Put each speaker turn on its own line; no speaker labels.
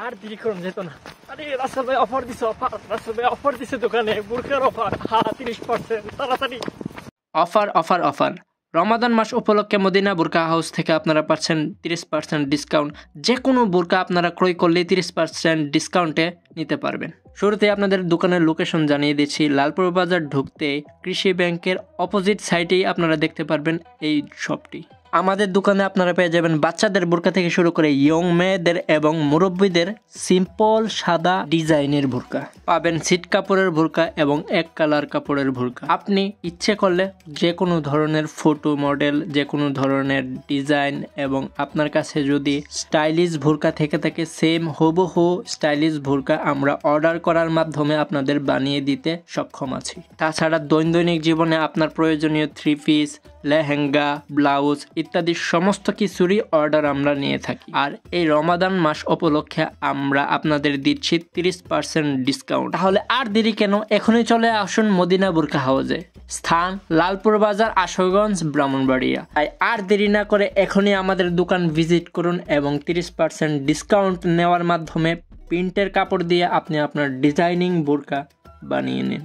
আর দেরি করুন যেত না। আরে রাসেল ভাই অফার দিছে, রাসেল ভাই অফার দিছে দোকানে, বুরকার অফার। 30% তাড়াতাড়ি
অফার অফার অফার রমাদান মাস উপলক্ষে মদিনা বুরকা হাউস থেকে আপনারা পাচ্ছেন 30% ডিসকাউন্ট। যে কোনো বুরকা আপনারা ক্রয় করলে 30% ডিসকাউন্টে নিতে পারবেন। শুরুতে আপনাদের দোকানের লোকেশন জানিয়ে দিচ্ছি। লালপুর বাজার ঢুকতে কৃষি ব্যাংকের অপোজিট সাইডেই আপনারা দেখতে পারবেন এই শপটি। আমাদের দোকানে আপনারা পেয়ে যাবেন বাচ্চাদের বোরকা থেকে শুরু করে ইয়ং মেয়েদের এবং মুরব্বীদের সিম্পল সাদা ডিজাইনের বোরকা পাবেন, সিট কাপড়ের বোরকা এবং এক কালার কাপড়ের বোরকা। আপনি ইচ্ছে করলে যে কোনো ধরনের ফটো মডেল, যে কোনো ধরনের ডিজাইন এবং আপনার কাছে যদি স্টাইলিশ বোরকা থেকে থাকে সেম হুবহু স্টাইলিশ বোরকা আমরা অর্ডার করার মাধ্যমে আপনাদের বানিয়ে দিতে সক্ষম আছি। তাছাড়া দৈনন্দিন জীবনে আপনার প্রয়োজনীয় থ্রি পিস, লেহেঙ্গা, ব্লাউজ ইত্যাদি সমস্ত কিছুরই অর্ডার আমরা নিয়ে থাকি। আর এই রমাদান মাস উপলক্ষে আমরা আপনাদের দিচ্ছি 30% ডিসকাউন্ট। তাহলে আর দেরি কেন, এখনই চলে আসুন মদিনা বুরকা হাউসে। স্থান লালপুর বাজার, আশুগঞ্জ, ব্রাহ্মণবাড়িয়া। তাই আর দেরি না করে এখনই আমাদের দোকান ভিজিট করুন এবং 30% ডিসকাউন্ট নেওয়ার মাধ্যমে প্রিন্টের কাপড় দিয়ে আপনি আপনার ডিজাইনিং বুরকা বানিয়ে নিন।